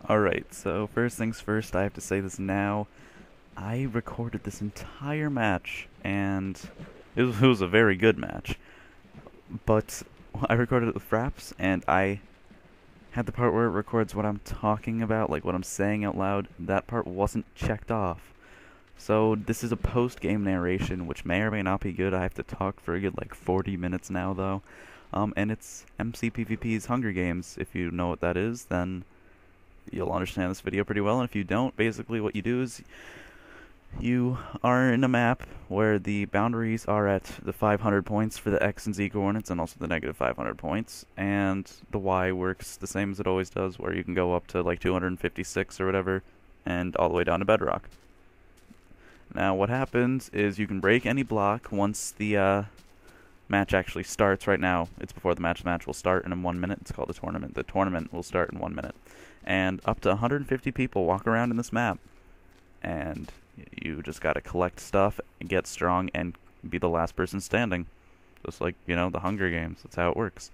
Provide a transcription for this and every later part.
Alright, so first things first, I have to say this now. I recorded this entire match, and it was a very good match. But I recorded it with Fraps, and I had the part where it records what I'm talking about, like what I'm saying out loud. That part wasn't checked off. So this is a post-game narration, which may or may not be good. I have to talk for a good like 40 minutes now, though. And it's MCpvP's Hunger Games. If you know what that is, then you'll understand this video pretty well, and if you don't, basically what you do is you are in a map where the boundaries are at the 500 points for the X and Z coordinates and also the negative 500 points, and the Y works the same as it always does, where you can go up to like 256 or whatever, and all the way down to bedrock. Now what happens is you can break any block once the match actually starts. Right now, it's before the match. The match will start in 1 minute. It's called a tournament. The tournament will start in 1 minute. And up to 150 people walk around in this map. And you just gotta collect stuff, and get strong, and be the last person standing. Just like, you know, the Hunger Games. That's how it works.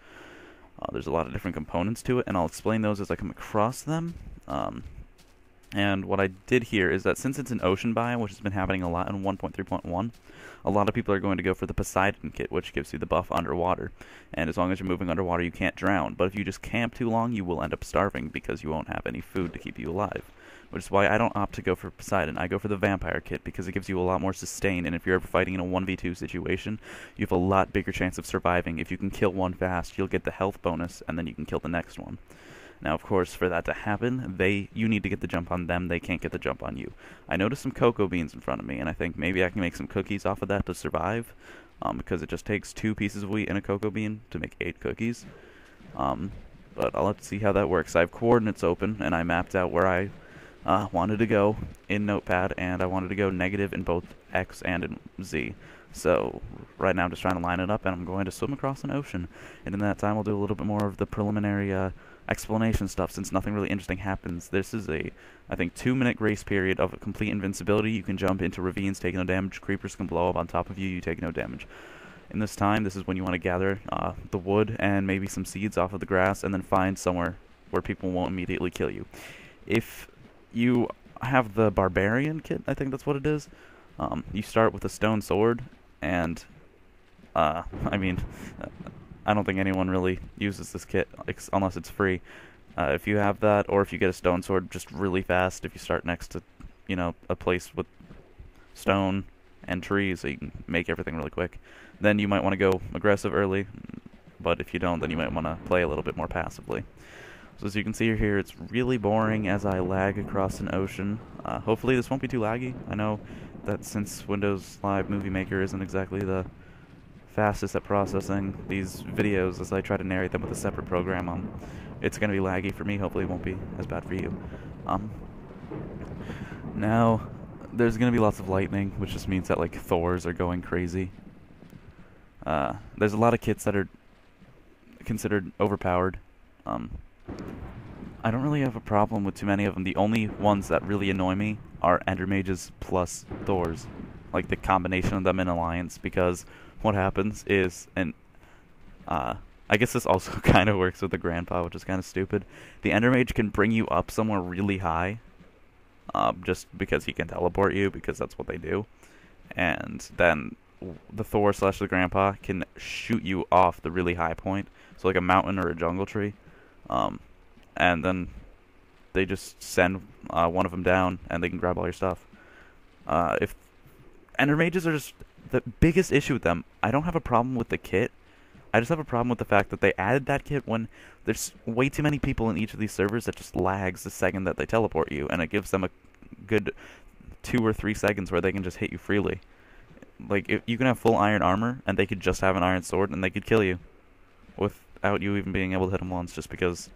There's a lot of different components to it, and I'll explain those as I come across them. And what I did here is that since it's an ocean biome, which has been happening a lot in 1.3.1, a lot of people are going to go for the Poseidon kit, which gives you the buff underwater. And as long as you're moving underwater, you can't drown. But if you just camp too long, you will end up starving because you won't have any food to keep you alive. Which is why I don't opt to go for Poseidon. I go for the Vampire kit because it gives you a lot more sustain, and if you're ever fighting in a 1v2 situation, you have a lot bigger chance of surviving. If you can kill one fast, you'll get the health bonus, and then you can kill the next one. Now, of course, for that to happen, you need to get the jump on them. They can't get the jump on you. I noticed some cocoa beans in front of me, and I think maybe I can make some cookies off of that to survive, because it just takes 2 pieces of wheat and a cocoa bean to make 8 cookies. But I'll have to see how that works. I have coordinates open, and I mapped out where I wanted to go in Notepad, and I wanted to go negative in both X and in Z. So right now I'm just trying to line it up, and I'm going to swim across an ocean. And in that time, I'll do a little bit more of the preliminary explanation stuff, since nothing really interesting happens. This is a, I think, 2-minute grace period of complete invincibility. You can jump into ravines, take no damage. Creepers can blow up on top of you. You take no damage. In this time, this is when you want to gather the wood and maybe some seeds off of the grass, and then find somewhere where people won't immediately kill you. If you have the Barbarian kit, I think that's what it is, you start with a stone sword, and I mean, I don't think anyone really uses this kit unless it's free. If you have that, or if you get a stone sword just really fast, if you start next to, you know, a place with stone and trees, so you can make everything really quick, then you might want to go aggressive early, but if you don't, then you might want to play a little bit more passively. So as you can see here, it's really boring as I lag across an ocean. Hopefully this won't be too laggy. I know that since Windows Live Movie Maker isn't exactly the fastest at processing these videos as I try to narrate them with a separate program, it's going to be laggy for me. Hopefully it won't be as bad for you. Now, there's going to be lots of lightning, which just means that, like, Thors are going crazy. There's a lot of kits that are considered overpowered. I don't really have a problem with too many of them. The only ones that really annoy me are Ender Mages plus Thors, like the combination of them in Alliance, because what happens is, and I guess this also kind of works with the Grandpa, which is kind of stupid. The Ender Mage can bring you up somewhere really high, just because he can teleport you, because that's what they do. And then the Thor / the Grandpa can shoot you off the really high point, so like a mountain or a jungle tree. And then they just send one of them down, and they can grab all your stuff. If Ender Mages are just the biggest issue with them. I don't have a problem with the kit. I just have a problem with the fact that they added that kit when there's way too many people in each of these servers that just lags the second that they teleport you, and it gives them a good 2 or 3 seconds where they can just hit you freely. Like, if you can have full iron armor, and they could just have an iron sword, and they could kill you without you even being able to hit them once, just because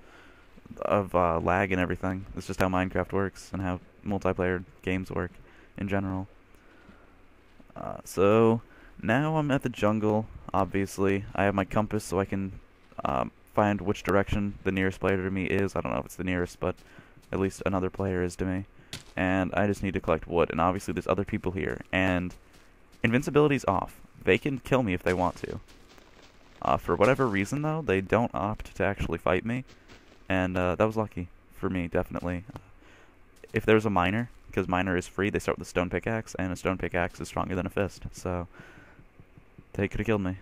of lag and everything. It's just how Minecraft works, and how multiplayer games work in general. So now I'm at the jungle. Obviously, I have my compass, so I can find which direction the nearest player to me is. I don't know if it's the nearest, but at least another player is to me. And I just need to collect wood. And obviously, there's other people here. And invincibility's off. They can kill me if they want to. For whatever reason, though, they don't opt to actually fight me. And that was lucky. for me, definitely. If there's a miner, because miner is free, they start with a stone pickaxe, and a stone pickaxe is stronger than a fist, so they could have killed me.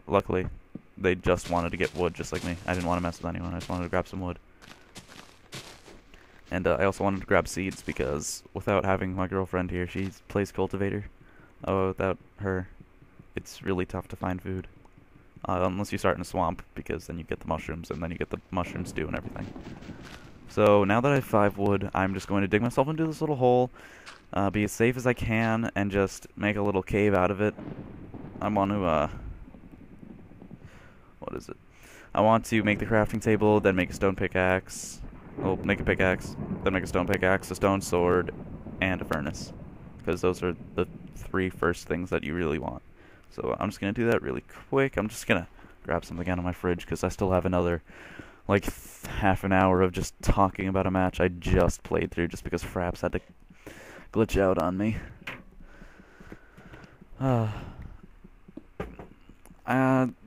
Luckily, they just wanted to get wood just like me. I didn't want to mess with anyone, I just wanted to grab some wood. And I also wanted to grab seeds, because without having my girlfriend here, she plays cultivator. Oh, without her, it's really tough to find food. Unless you start in a swamp, because then you get the mushrooms, and then you get the mushroom stew and everything. So now that I have 5 wood, I'm just going to dig myself into this little hole, be as safe as I can, and just make a little cave out of it. I want to, what is it? I want to make the crafting table, then make a stone pickaxe. Well, make a pickaxe, then make a stone pickaxe, a stone sword, and a furnace. Because those are the 3 first things that you really want. So I'm just going to do that really quick. I'm just going to grab something out of my fridge because I still have another, like, half an hour of just talking about a match I just played through just because Fraps had to glitch out on me.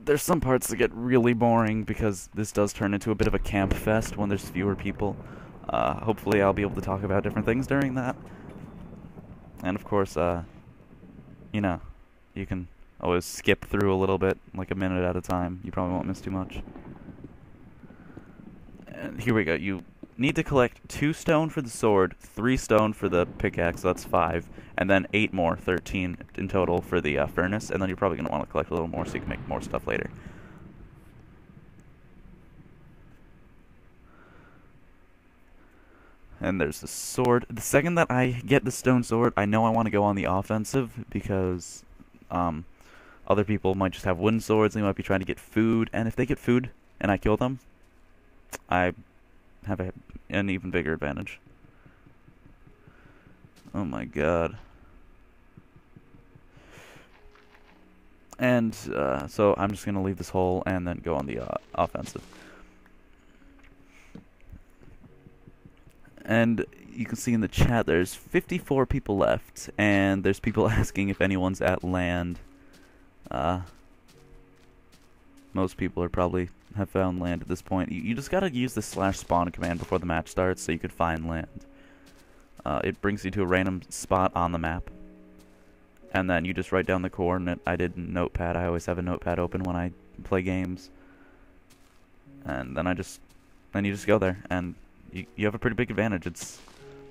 There's some parts that get really boring because this does turn into a bit of a camp fest when there's fewer people. Hopefully I'll be able to talk about different things during that. And of course, you know, you can always skip through a little bit, like a minute at a time. You probably won't miss too much. And here we go. You need to collect 2 stone for the sword, 3 stone for the pickaxe, so that's 5, and then 8 more, 13 in total for the furnace, and then you're probably going to want to collect a little more so you can make more stuff later. And there's the sword. The second that I get the stone sword, I know I want to go on the offensive, because other people might just have wooden swords, they might be trying to get food, and if they get food and I kill them, I have an even bigger advantage. Oh my god. And so I'm just going to leave this hole and then go on the offensive. And you can see in the chat there's 54 people left, and there's people asking if anyone's at land. Most people are probably have found land at this point. You just gotta use the /spawn command before the match starts so you could find land. It brings you to a random spot on the map, and then you just write down the coordinate. I did Notepad. I always have a Notepad open when I play games, and then you just go there, and you have a pretty big advantage. It's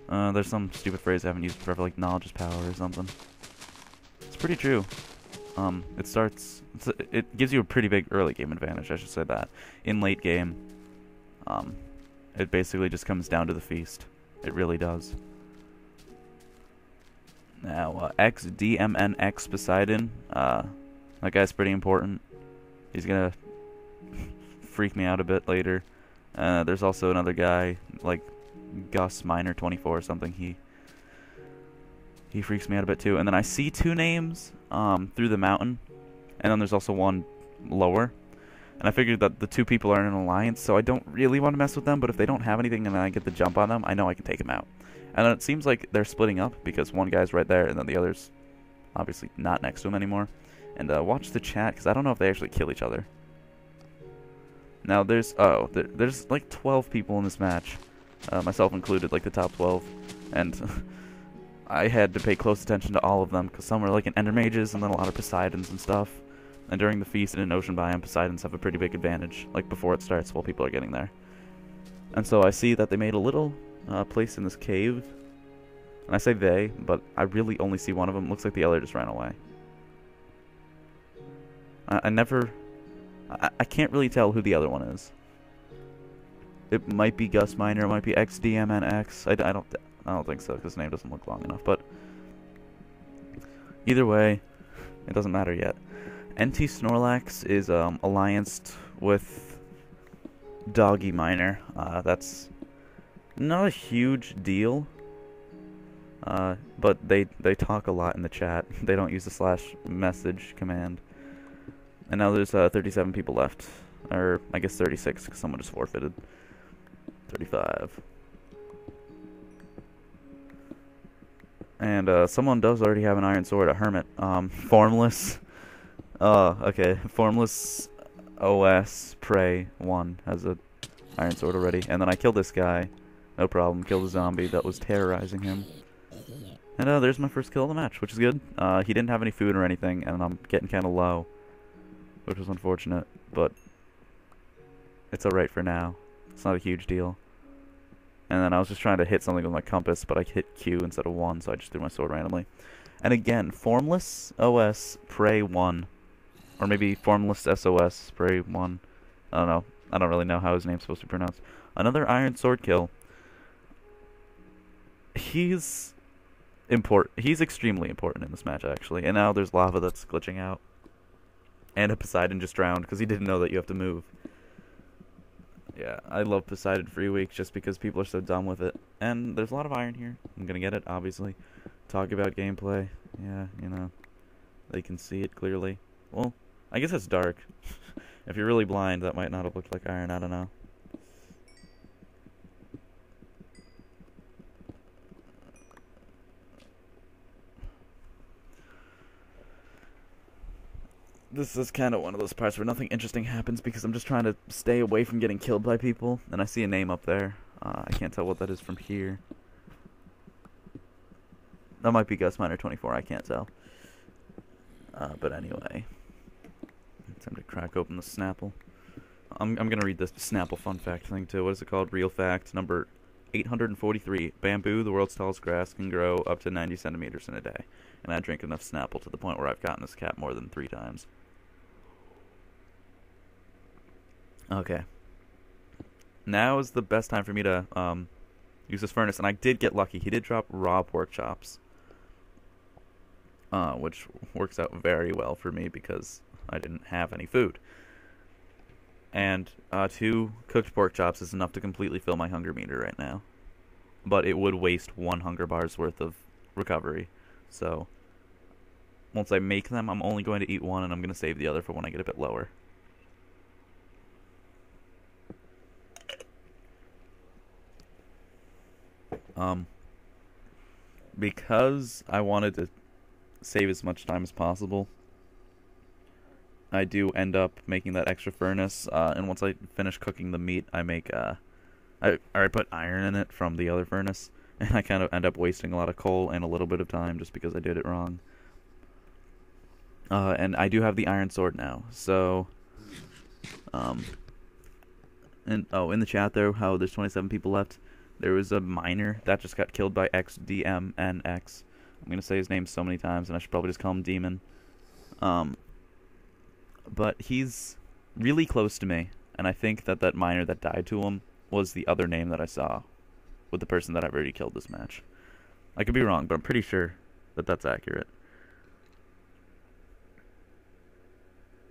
there's some stupid phrase I haven't used forever, like knowledge is power or something. It's pretty true. It gives you a pretty big early game advantage, I should say that. In late game, it basically just comes down to the feast. It really does. Now, XDMNX Poseidon, that guy's pretty important. He's gonna freak me out a bit later. There's also another guy, like Gus Miner 24 or something. He freaks me out a bit too. And then I see 2 names through the mountain, and then there's also one lower. And I figured that the 2 people are in an alliance, so I don't really want to mess with them, but if they don't have anything and I get the jump on them, I know I can take them out. And then it seems like they're splitting up, because one guy's right there, and then the other's obviously not next to him anymore. And watch the chat, because I don't know if they actually kill each other. Now there's like 12 people in this match, myself included, like the top 12, and I had to pay close attention to all of them, because some are like in Ender Mages, and then a lot of Poseidons and stuff. And during the feast in an ocean biome, Poseidons have a pretty big advantage, like before it starts, while people are getting there. And so I see that they made a little place in this cave, and I say they, but I really only see one of them. Looks like the other just ran away. I can't really tell who the other one is. It might be Gus Miner, it might be XDMNX. I don't think so, because his name doesn't look long enough, but either way, it doesn't matter yet. NT Snorlax is allianced with Doggy Miner. That's not a huge deal, but they talk a lot in the chat. They don't use the /message command. And now there's 37 people left, or I guess 36, because someone just forfeited. 35. And someone does already have an iron sword, a hermit. Formless. Okay, Formless. OS Prey 1 has a iron sword already. And then I killed this guy. No problem. Killed a zombie that was terrorizing him. And there's my first kill of the match, which is good. He didn't have any food or anything, and I'm getting kind of low, which was unfortunate, but it's alright for now. It's not a huge deal. And then I was just trying to hit something with my compass, but I hit Q instead of 1, so I just threw my sword randomly. And again, Formless OS Prey 1. Or maybe Formless SOS Prey 1. I don't know. I don't really know how his name's supposed to be pronounced. Another iron sword kill. He's extremely important in this match, actually. And now there's lava that's glitching out. And a Poseidon just drowned because he didn't know that you have to move. Yeah, I love Poseidon Free Week just because people are so dumb with it. And there's a lot of iron here. I'm gonna get it, obviously. Talk about gameplay. Yeah, you know. They can see it clearly. Well, I guess it's dark. If you're really blind, that might not have looked like iron, I don't know. This is kind of one of those parts where nothing interesting happens because I'm just trying to stay away from getting killed by people. And I see a name up there. I can't tell what that is from here. That might be Gus Miner 24, I can't tell. But anyway. Time to crack open the Snapple. I'm gonna read this Snapple fun fact thing too. What is it called? Real fact number 843. Bamboo, the world's tallest grass, can grow up to 90 centimeters in a day. And I drink enough Snapple to the point where I've gotten this cap more than 3 times. Okay. Now is the best time for me to use this furnace, and I did get lucky. He did drop raw pork chops, which works out very well for me because I didn't have any food. And 2 cooked pork chops is enough to completely fill my hunger meter right now. But it would waste 1 hunger bar's worth of recovery. So once I make them, I'm only going to eat 1, and I'm going to save the other for when I get a bit lower. Because I wanted to save as much time as possible, I do end up making that extra furnace, and once I finish cooking the meat, I make, I put iron in it from the other furnace, and I kind of end up wasting a lot of coal and a little bit of time just because I did it wrong. And I do have the iron sword now, so, in the chat there, how there's 27 people left, there was a miner that just got killed by XDMNX. I'm gonna say his name so many times, and I should probably just call him Demon. But he's really close to me, and I think that that miner that died to him was the other name that I saw with the person that I've already killed this match. I could be wrong, but I'm pretty sure that that's accurate.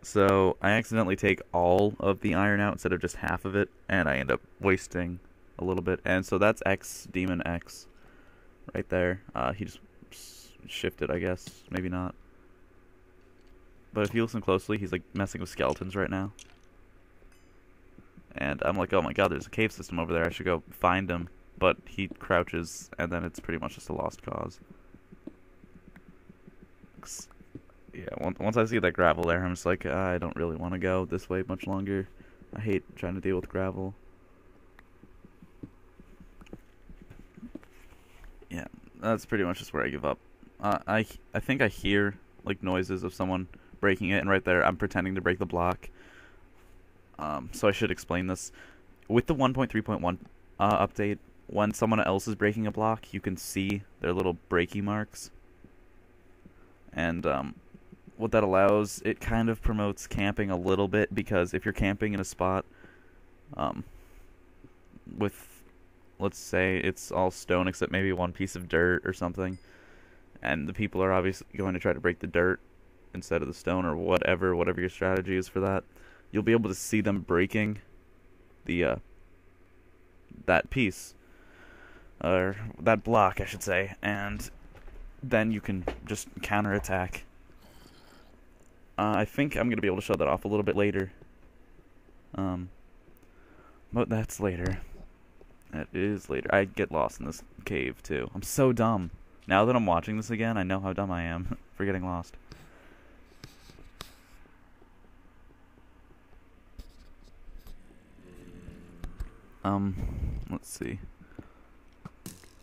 So I accidentally take all of the iron out instead of just half of it, and I end up wasting a little bit. And so that's X Demon X right there. He just shifted, I guess. Maybe not. But if you listen closely, he's like messing with skeletons right now. And I'm like, oh my god, there's a cave system over there. I should go find him. But he crouches, and then it's pretty much just a lost cause. Yeah, once I see that gravel there, I'm just like, I don't really want to go this way much longer. I hate trying to deal with gravel. Yeah, that's pretty much just where I give up. I think I hear like noises of someone breaking it, and right there I'm pretending to break the block. So I should explain this. With the 1.3.1 update, when someone else is breaking a block, you can see their little breaky marks. And what that allows, it kind of promotes camping a little bit, because if you're camping in a spot with, let's say it's all stone except maybe one piece of dirt or something, and the people are obviously going to try to break the dirt instead of the stone, or whatever your strategy is for that, you'll be able to see them breaking the that piece, or that block, I should say, and then you can just counterattack. I think I'm going to be able to show that off a little bit later. But that's later. That is later. I get lost in this cave, too. I'm so dumb. Now that I'm watching this again, I know how dumb I am for getting lost. Let's see.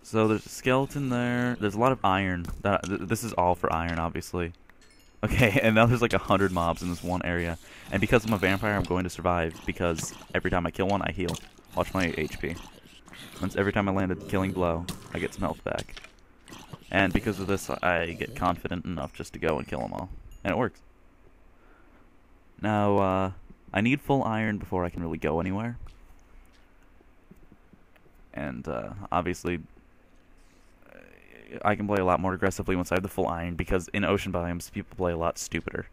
So there's a skeleton there. There's a lot of iron. This is all for iron, obviously. Okay, and now there's like 100 mobs in this one area. And because I'm a vampire, I'm going to survive, because every time I kill one, I heal. Watch my HP. Once every time I land a killing blow, I get some health back. And because of this, I get confident enough just to go and kill them all. And it works. Now, I need full iron before I can really go anywhere. And, obviously, I can play a lot more aggressively once I have the full iron, because in ocean biomes, people play a lot stupider.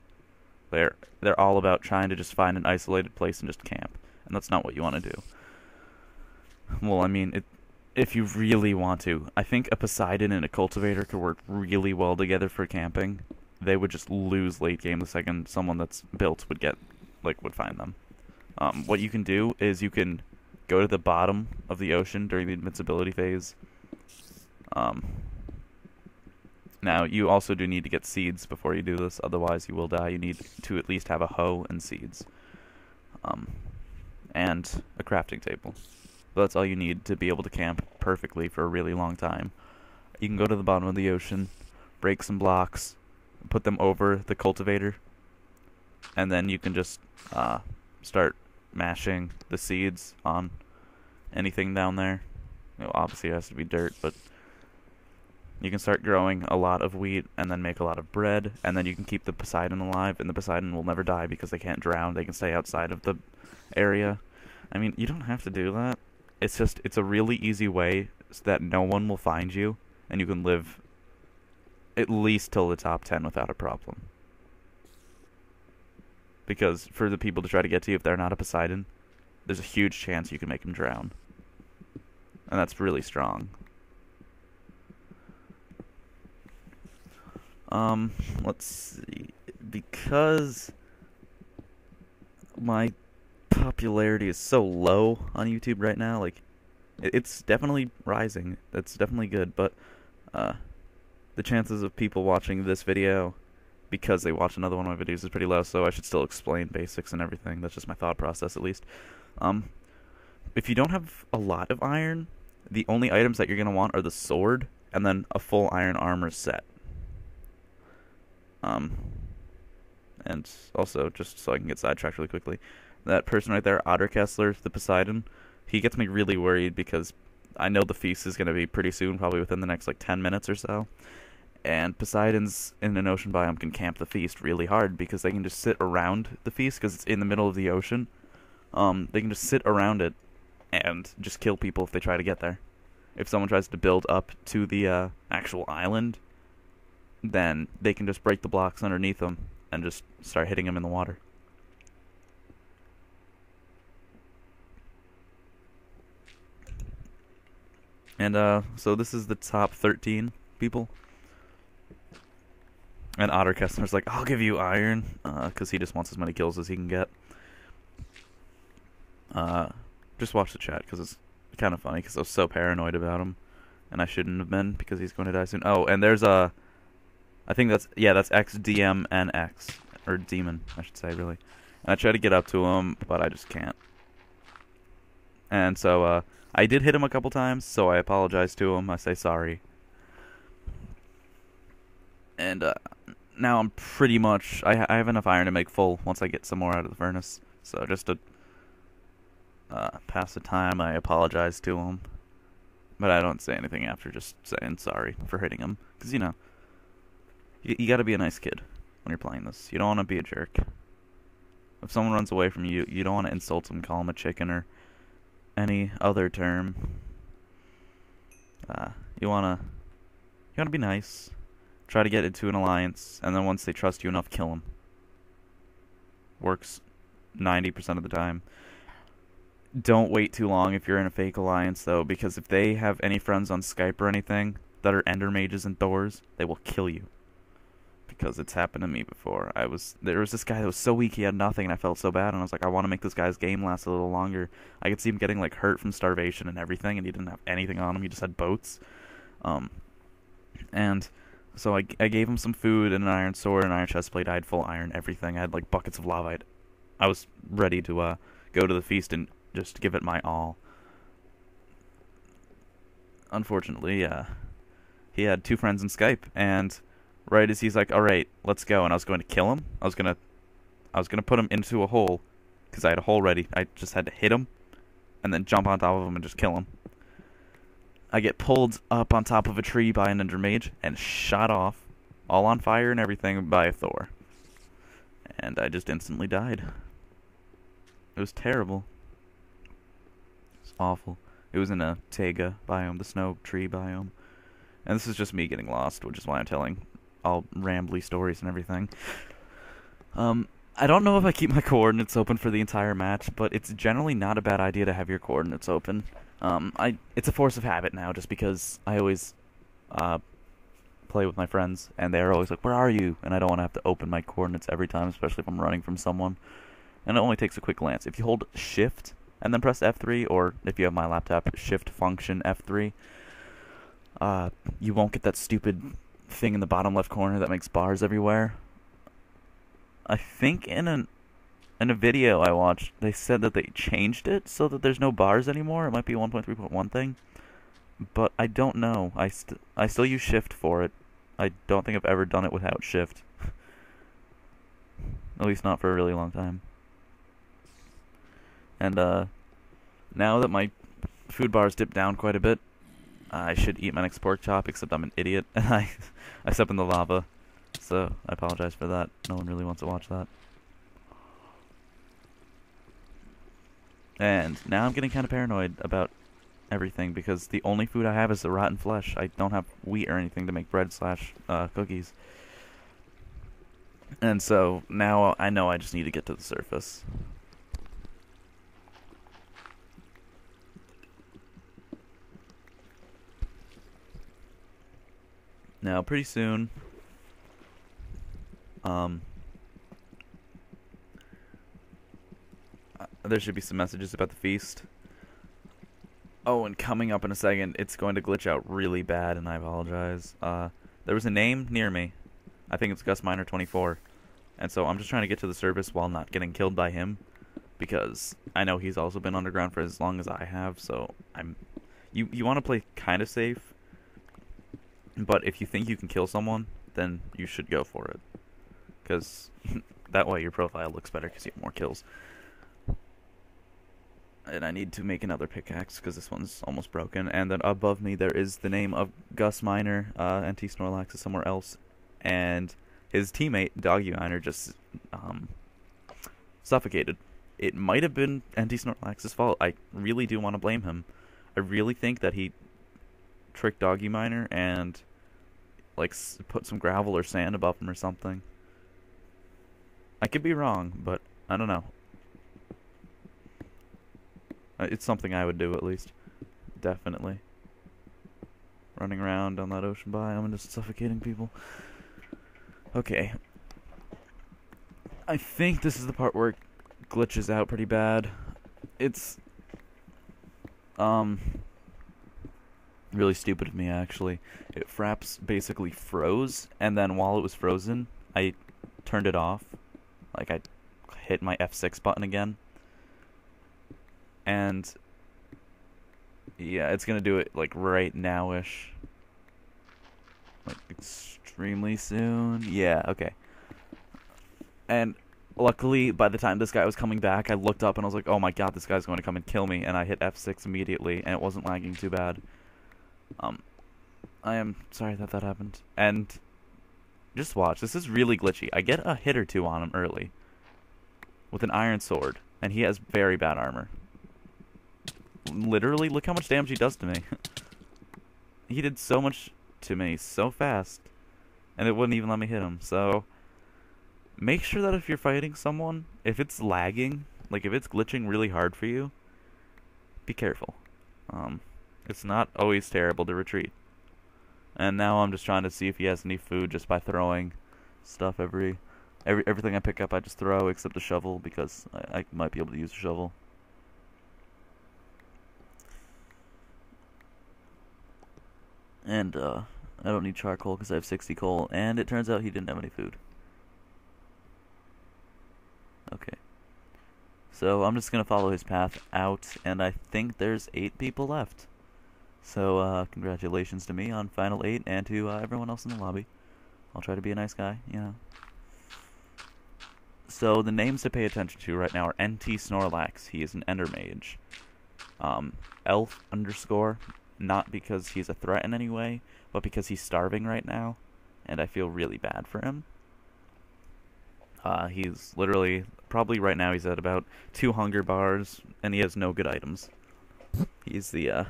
They're all about trying to just find an isolated place and just camp. And that's not what you want to do. Well, I mean, if you really want to, I think a Poseidon and a Cultivator could work really well together for camping. They would just lose late game the second someone that's built would find them. What you can do is you can go to the bottom of the ocean during the invincibility phase. Now, you also do need to get seeds before you do this, otherwise you will die. You need to at least have a hoe and seeds. And a crafting table. But that's all you need to be able to camp perfectly for a really long time. You can go to the bottom of the ocean, break some blocks, put them over the cultivator, and then you can just start mashing the seeds on anything down there. You know, obviously it has to be dirt, but you can start growing a lot of wheat and then make a lot of bread, and then you can keep the Poseidon alive, and the Poseidon will never die because they can't drown. They can stay outside of the area. I mean, you don't have to do that. It's a really easy way so that no one will find you, and you can live at least till the top 10 without a problem. Because for the people to try to get to you, if they're not a Poseidon, there's a huge chance you can make them drown. And that's really strong. Let's see. Because my popularity is so low on YouTube right now, like, it's definitely rising. That's definitely good, but the chances of people watching this video because they watch another one of my videos is pretty low, so I should still explain basics and everything. That's just my thought process, at least. If you don't have a lot of iron, the only items that you're going to want are the sword and then a full iron armor set. And also, just so I can get sidetracked really quickly, that person right there, Otter Kessler, the Poseidon, he gets me really worried because I know the feast is going to be pretty soon, probably within the next, 10 minutes or so. And Poseidons in an ocean biome can camp the feast really hard because they can just sit around the feast because it's in the middle of the ocean. They can just sit around it and just kill people if they try to get there. If someone tries to build up to the actual island, then they can just break the blocks underneath them and just start hitting them in the water. And so this is the top 13 people. And Otter Kessler's like, I'll give you iron, because he just wants as many kills as he can get. Just watch the chat, because it's kind of funny, because I was so paranoid about him. And I shouldn't have been, because he's going to die soon. Oh, and there's a... I think that's XDMNX. Or Demon, I should say, really. And I try to get up to him, but I just can't. And so, I did hit him a couple times, so I apologize to him. I say sorry. And, now I'm pretty much... I have enough iron to make full once I get some more out of the furnace. So just to pass the time, I apologize to him. But I don't say anything after, just saying sorry for hitting him. Because, you gotta be a nice kid when you're playing this. You don't want to be a jerk. If someone runs away from you, you don't want to insult them, call them a chicken, or any other term. You wanna be nice. Try to get into an alliance, and then once they trust you enough, kill them. Works 90% of the time. Don't wait too long if you're in a fake alliance, though, because if they have any friends on Skype or anything that are ender mages and Thors, they will kill you. Because it's happened to me before. There was this guy that was so weak he had nothing, and I felt so bad, and I was like, I want to make this guy's game last a little longer. I could see him getting hurt from starvation and everything, and he didn't have anything on him. He just had boats. And so I gave him some food and an iron sword and an iron chestplate. I had full iron, everything. I had buckets of lava. I was ready to go to the feast and just give it my all. unfortunately, he had two friends in Skype, and right as he's like, "All right, let's go," and I was going to kill him. I was gonna put him into a hole, because I had a hole ready. I just had to hit him, and then jump on top of him and just kill him. I get pulled up on top of a tree by an Ender Mage and shot off, all on fire and everything, by a Thor. And I just instantly died. It was terrible. It was awful. It was in a taiga biome, the snow tree biome. And this is just me getting lost, which is why I'm telling all rambly stories and everything. I don't know if I keep my coordinates open for the entire match, but it's generally not a bad idea to have your coordinates open. It's a force of habit now, just because I always play with my friends, and they're always like, "Where are you?" And I don't want to have to open my coordinates every time, especially if I'm running from someone. And it only takes a quick glance. If you hold Shift and then press F3, or if you have my laptop, Shift Function F3, you won't get that stupid thing in the bottom left corner that makes bars everywhere. I think in a video I watched, they said that they changed it so that there's no bars anymore. It might be a 1.3.1 thing, but I don't know. I still use Shift for it. I don't think I've ever done it without Shift. At least not for a really long time. And now that my food bar's dipped down quite a bit, I should eat my next pork chop, except I'm an idiot, and I step in the lava. So, I apologize for that. No one really wants to watch that. And now I'm getting kind of paranoid about everything, because the only food I have is the rotten flesh. I don't have wheat or anything to make bread / cookies. And so, now I know I just need to get to the surface. Now, pretty soon, there should be some messages about the feast. Oh, and coming up in a second, it's going to glitch out really bad, and I apologize. There was a name near me. I think it's GusMiner24. And so I'm just trying to get to the surface while not getting killed by him, because I know he's also been underground for as long as I have, so you want to play kind of safe, but if you think you can kill someone, then you should go for it, because that way your profile looks better because you have more kills. And I need to make another pickaxe because this one's almost broken. And then above me there is the name of Gus Miner. NT Snorlax is somewhere else, and his teammate Doggy Miner just suffocated. It might have been NT Snorlax's fault. I really do want to blame him. I really think that he tricked Doggy Miner and like put some gravel or sand above him or something. I could be wrong, but I don't know. It's something I would do, at least. Definitely. Running around on that ocean biome and just suffocating people. Okay. I think this is the part where it glitches out pretty bad. It's really stupid of me, actually. Fraps basically froze, and then while it was frozen, I turned it off. Like, I hit my F6 button again. And yeah, it's gonna do it like right now-ish. Like extremely soon. Yeah, okay. And luckily, by the time this guy was coming back, I looked up and I was like, oh my god, this guy's going to come and kill me. And I hit F6 immediately, and it wasn't lagging too bad. I am sorry that happened. And just watch, this is really glitchy. I get a hit or two on him early with an iron sword, and he has very bad armor. Literally, look how much damage he does to me. He did so much to me so fast, and it wouldn't even let me hit him. So make sure that if you're fighting someone, if it's lagging, like if it's glitching really hard for you, be careful. It's not always terrible to retreat. And now I'm just trying to see if he has any food just by throwing stuff. Everything I pick up I just throw, except the shovel, because I might be able to use a shovel. And I don't need charcoal because I have 60 coal, and it turns out he didn't have any food. Okay. So I'm just going to follow his path out, and I think there's 8 people left. So, congratulations to me on Final 8 and to everyone else in the lobby. I'll try to be a nice guy, you know. So, the names to pay attention to right now are NT Snorlax. He is an Ender Mage. Elf underscore, not because he's a threat in any way, but because he's starving right now, and I feel really bad for him. He's literally, probably right now he's at about 2 hunger bars, and he has no good items. He's the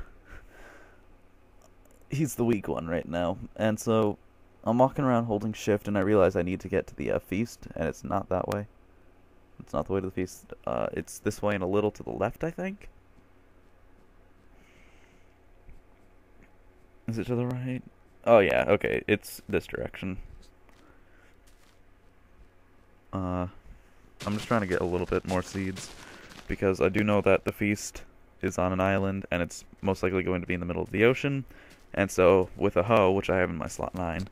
weak one right now. And so, I'm walking around holding shift, and I realize I need to get to the feast, and it's not that way. It's not the way to the feast. It's this way and a little to the left, I think. Is it to the right? Oh yeah, okay, it's this direction. I'm just trying to get a little bit more seeds, because I do know that the feast is on an island, and it's most likely going to be in the middle of the ocean, and so with a hoe, which I have in my slot 9,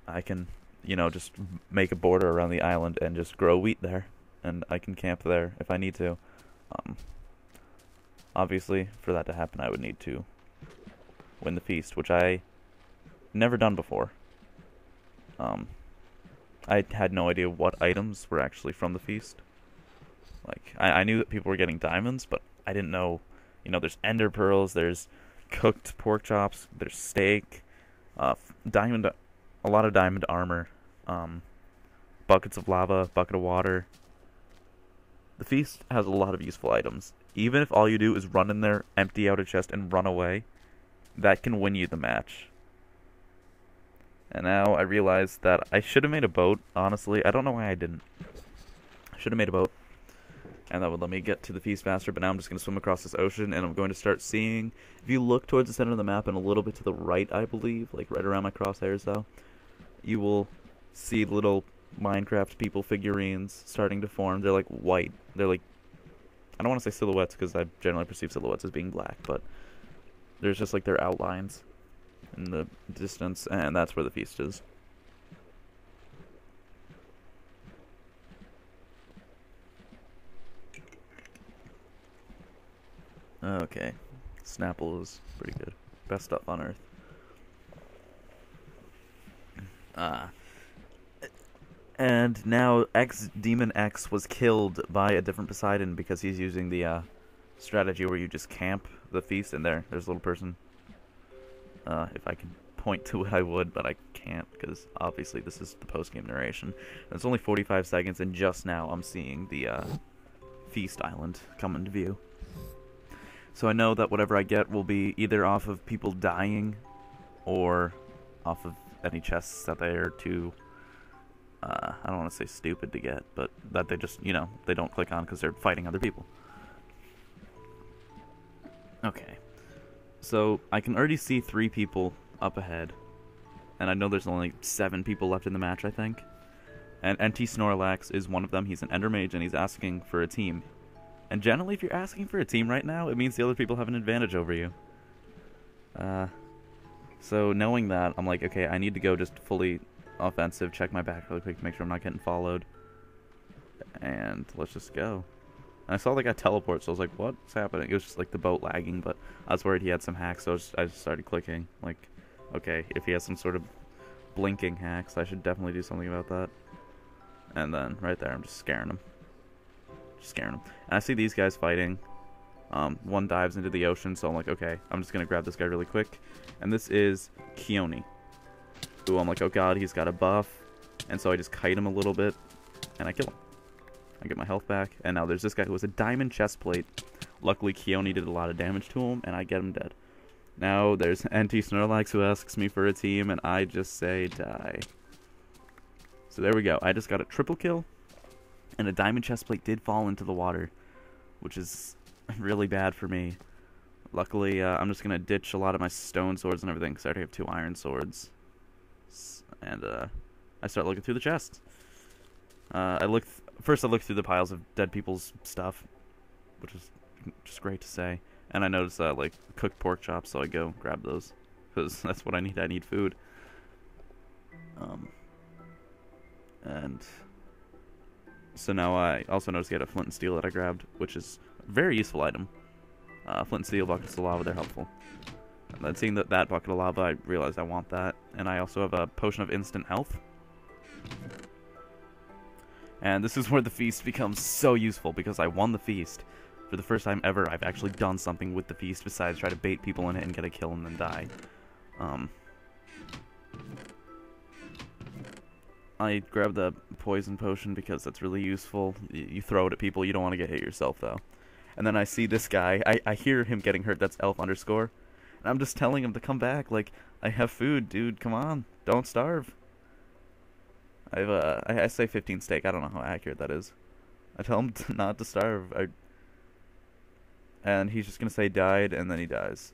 I can, just make a border around the island and just grow wheat there, and I can camp there if I need to. Obviously, for that to happen, I would need to win the feast, which I never done before. I had no idea what items were actually from the feast. Like, I knew that people were getting diamonds, but I didn't know, there's ender pearls, there's cooked pork chops, there's steak, diamond, a lot of diamond armor, buckets of lava, bucket of water. The feast has a lot of useful items. Even if all you do is run in there, empty out a chest, and run away, that can win you the match. And now I realize that I should have made a boat, honestly. I don't know why I didn't. I should have made a boat, and that would let me get to the feast faster, but now I'm just going to swim across this ocean, and I'm going to start seeing... If you look towards the center of the map and a little bit to the right, I believe, like right around my crosshairs, though, you will see little Minecraft people figurines starting to form. They're like white. They're like... I don't want to say silhouettes, because I generally perceive silhouettes as being black, but there's just like their outlines in the distance, and that's where the feast is. Okay, Snapple is pretty good. Best stuff on Earth. And now Demon X was killed by a different Poseidon because he's using the strategy where you just camp the feast, and there's a little person. If I could point to it, I would, but I can't, because obviously this is the post-game narration. It's only 45 seconds, and just now I'm seeing the Feast Island come into view. So I know that whatever I get will be either off of people dying, or off of any chests that they are too, I don't want to say stupid to get, but that they just, they don't click on because they're fighting other people. Okay. So, I can already see 3 people up ahead. And I know there's only 7 people left in the match, I think. And NT Snorlax is one of them. He's an Ender Mage, and he's asking for a team. And generally, if you're asking for a team right now, it means the other people have an advantage over you. So, knowing that, I'm like, okay, I need to go just fully offensive, check my back really quick to make sure I'm not getting followed. And let's just go. And I saw the guy teleport, so I was like, what's happening? It was just like the boat lagging, but I was worried he had some hacks, so I just started clicking. Like, okay, if he has some sort of blinking hacks, I should definitely do something about that. And then, right there, I'm just scaring him. Just scaring him. And I see these guys fighting. One dives into the ocean, so I'm like, okay, I'm just going to grab this guy really quick. And this is Keone. Ooh, I'm like, oh god, he's got a buff. And so I just kite him a little bit, and I kill him. I get my health back, and now there's this guy who has a diamond chest plate. Luckily, Keone did a lot of damage to him, and I get him dead. Now there's NT Snorlax who asks me for a team, and I just say die. So there we go. I just got a triple kill, and a diamond chest plate did fall into the water, which is really bad for me. Luckily, I'm just going to ditch a lot of my stone swords and everything, because I already have 2 iron swords. And I start looking through the chest. First I looked through the piles of dead people's stuff, which is just great to say. And I noticed like cooked pork chops, so I go grab those, because that's what I need. I need food. And so now I also noticed he had a flint and steel that I grabbed, which is a very useful item. Flint and steel, buckets of lava, they're helpful. And seeing that bucket of lava, I realized I want that. And I also have a potion of instant health. And this is where the feast becomes so useful, because I won the feast. For the first time ever, I've actually done something with the feast besides try to bait people in it and get a kill and then die. I grabbed the poison potion because that's really useful. You throw it at people, you don't want to get hit yourself, though. And then I see this guy, I hear him getting hurt, that's elf underscore. And I'm just telling him to come back, like, I have food, dude, come on, don't starve. I say 15 steak, I don't know how accurate that is. I tell him not to starve, and he's just gonna say died, and then he dies.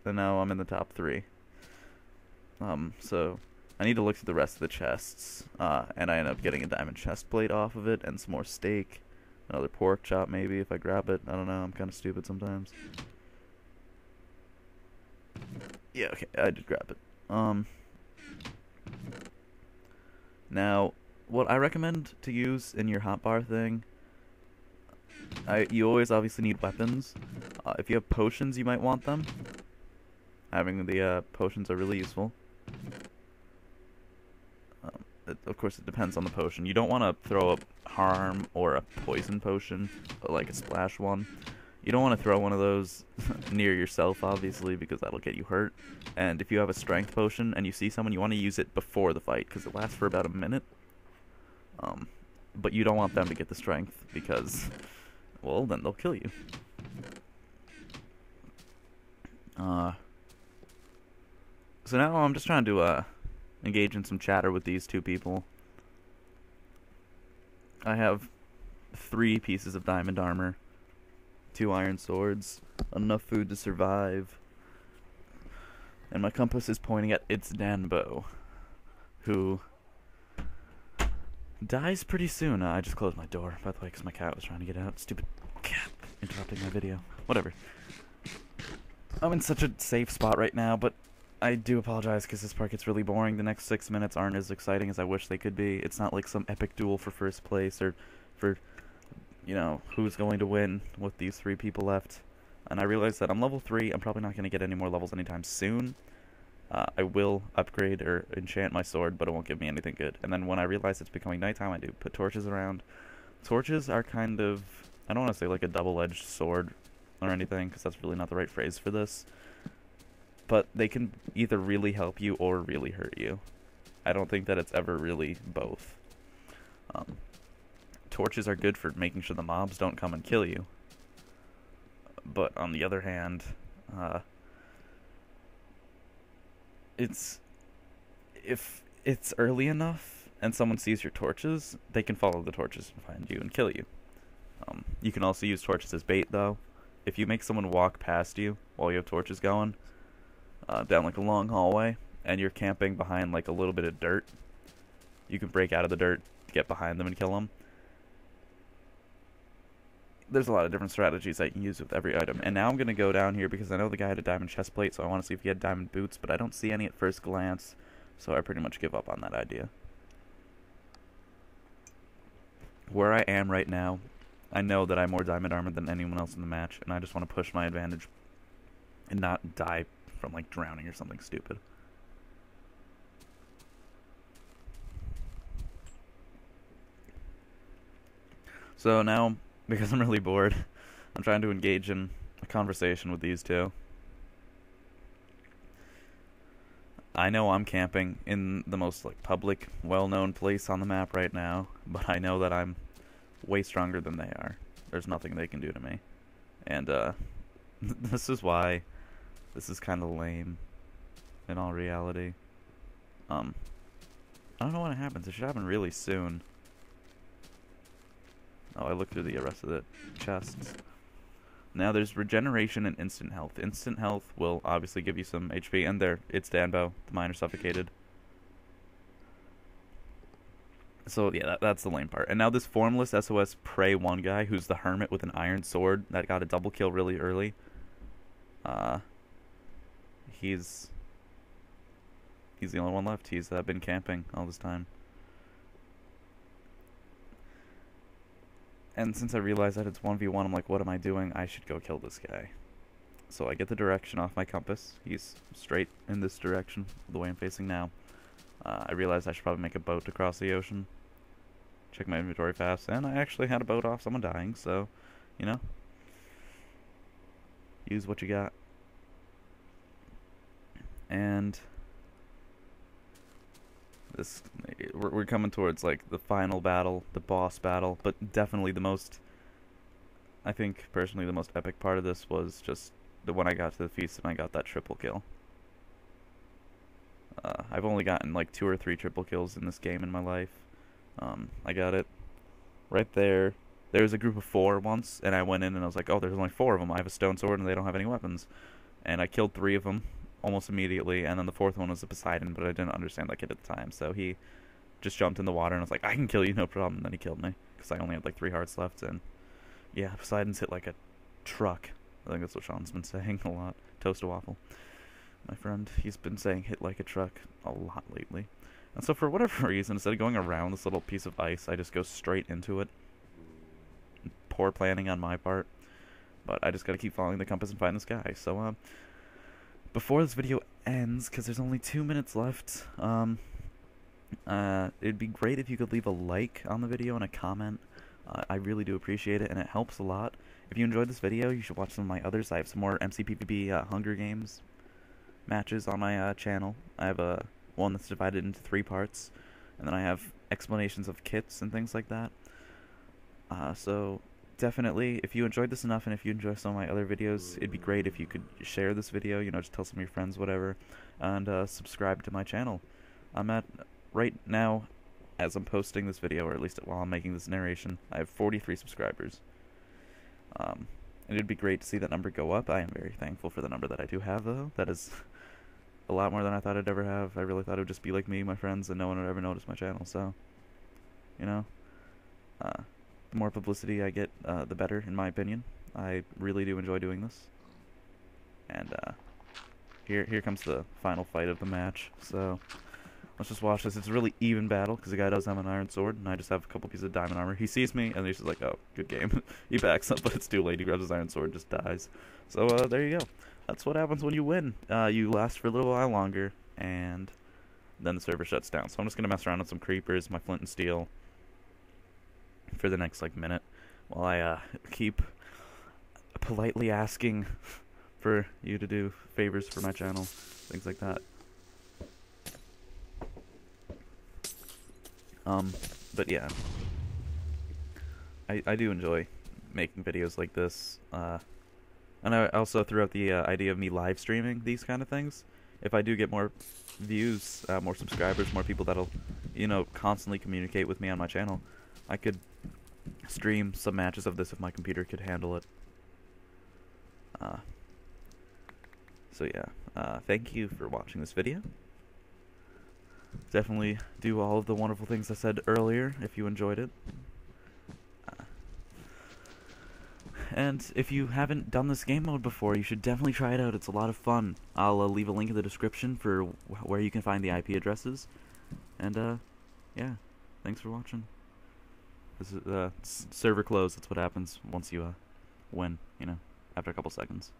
And now I'm in the top 3. So I need to look through the rest of the chests, and I end up getting a diamond chest plate off of it, and some more steak, another pork chop maybe if I grab it. I don't know, I'm kind of stupid sometimes. Yeah, okay, I did grab it. Now, what I recommend to use in your hotbar thing, you always obviously need weapons. If you have potions, you might want them. Having the potions are really useful. Of course, it depends on the potion. You don't want to throw a harm or a poison potion, like a splash one. You don't want to throw one of those near yourself, obviously, because that'll get you hurt. And if you have a strength potion and you see someone, you want to use it before the fight, because it lasts for about a minute. But you don't want them to get the strength, because, well, then they'll kill you. So now I'm just trying to engage in some chatter with these two people. I have 3 pieces of diamond armor, 2 iron swords, enough food to survive, and my compass is pointing at It's Danbo, who dies pretty soon. I just closed my door, by the way, because my cat was trying to get out. Stupid cat interrupting my video. Whatever. I'm in such a safe spot right now, but I do apologize because this part gets really boring. The next 6 minutes aren't as exciting as I wish they could be. It's not like some epic duel for first place or for, you know, who's going to win with these 3 people left. And I realize that I'm level 3. I'm probably not going to get any more levels anytime soon. I will upgrade or enchant my sword, but it won't give me anything good. And then when I realize it's becoming nighttime, I do put torches around. Torches are kind of, I don't want to say like a double-edged sword or anything, because that's really not the right phrase for this. But they can either really help you or really hurt you. I don't think that it's ever really both. Torches are good for making sure the mobs don't come and kill you. But on the other hand, if it's early enough and someone sees your torches, they can follow the torches and find you and kill you. You can also use torches as bait, though. If you make someone walk past you while you have torches going, down like a long hallway, and you're camping behind like a little bit of dirt, you can break out of the dirt, get behind them, and kill them. There's a lot of different strategies I can use with every item. And now I'm going to go down here because I know the guy had a diamond chest plate, so I want to see if he had diamond boots, but I don't see any at first glance, so I pretty much give up on that idea. Where I am right now, I know that I'm more diamond armor than anyone else in the match, and I just want to push my advantage and not die from like drowning or something stupid. So now, because I'm really bored, I'm trying to engage in a conversation with these two. I know I'm camping in the most like public, well-known place on the map right now, but I know that I'm way stronger than they are. There's nothing they can do to me. And this is why this is kind of lame in all reality. I don't know when it happens. It should happen really soon. Oh, I looked through the rest of the chests. Now there's regeneration and instant health. Instant health will obviously give you some HP, and there, it's Danbo. The miner suffocated. So yeah, that's the lame part. And now this formless SOS Prey 1 guy, who's the hermit with an iron sword that got a double kill really early. He's the only one left. He's been camping all this time. And since I realized that it's 1v1, I'm like, what am I doing? I should go kill this guy. So I get the direction off my compass. He's straight in this direction, the way I'm facing now. I realized I should probably make a boat to cross the ocean. Check my inventory fast, and I actually had a boat off someone dying, so, you know, use what you got. And this, we're coming towards like the final battle, the boss battle, but definitely the most, I think personally the most epic part of this was just the when I got to the feast and I got that triple kill. I've only gotten like 2 or 3 triple kills in this game in my life. I got it right there. There was a group of 4 once, and I went in and I was like, oh, there's only 4 of them. I have a stone sword and they don't have any weapons. And I killed 3 of them almost immediately, and then the 4th one was a Poseidon, but I didn't understand that kid at the time, so he just jumped in the water and I was like, I can kill you, no problem. And then he killed me, because I only had like 3 hearts left, and yeah, Poseidon's hit like a truck. I think that's what Sean's been saying a lot. Toast a waffle. My friend, he's been saying hit like a truck a lot lately. And so for whatever reason, instead of going around this little piece of ice, I just go straight into it. Poor planning on my part. But I just gotta keep following the compass and find this guy. So, before this video ends, because there's only 2 minutes left, it'd be great if you could leave a like on the video and a comment. I really do appreciate it, and it helps a lot. If you enjoyed this video, you should watch some of my others. I have some more MCpvp Hunger Games matches on my channel. I have one that's divided into 3 parts, and then I have explanations of kits and things like that. So definitely, if you enjoyed this enough, and if you enjoy some of my other videos, it'd be great if you could share this video, you know, just tell some of your friends, whatever, and subscribe to my channel. I'm at, right now, as I'm posting this video, or at least while I'm making this narration, I have 43 subscribers. And it'd be great to see that number go up. I am very thankful for the number that I do have, though. That is a lot more than I thought I'd ever have. I really thought it would just be like me, my friends, and no one would ever notice my channel, so, you know, the more publicity I get, the better, in my opinion. I really do enjoy doing this. And, here comes the final fight of the match, so let's just watch this. It's a really even battle, because the guy does have an iron sword, and I just have a couple pieces of diamond armor. He sees me, and he's just like, oh, good game. He backs up, but it's too late. He grabs his iron sword and just dies. So, there you go. That's what happens when you win. You last for a little while longer, and then the server shuts down. So I'm just going to mess around with some creepers, my flint and steel, for the next, like, minute, while I, keep politely asking for you to do favors for my channel, things like that. But yeah, I do enjoy making videos like this, and I also threw out the idea of me live streaming these kind of things. If I do get more views, more subscribers, more people that'll, you know, constantly communicate with me on my channel, I could stream some matches of this if my computer could handle it. So yeah, thank you for watching this video. Definitely do all of the wonderful things I said earlier if you enjoyed it. And if you haven't done this game mode before, you should definitely try it out. It's a lot of fun. I'll leave a link in the description for where you can find the IP addresses. And, yeah, thanks for watching. This is server close. That's what happens once you win, you know, after a couple seconds.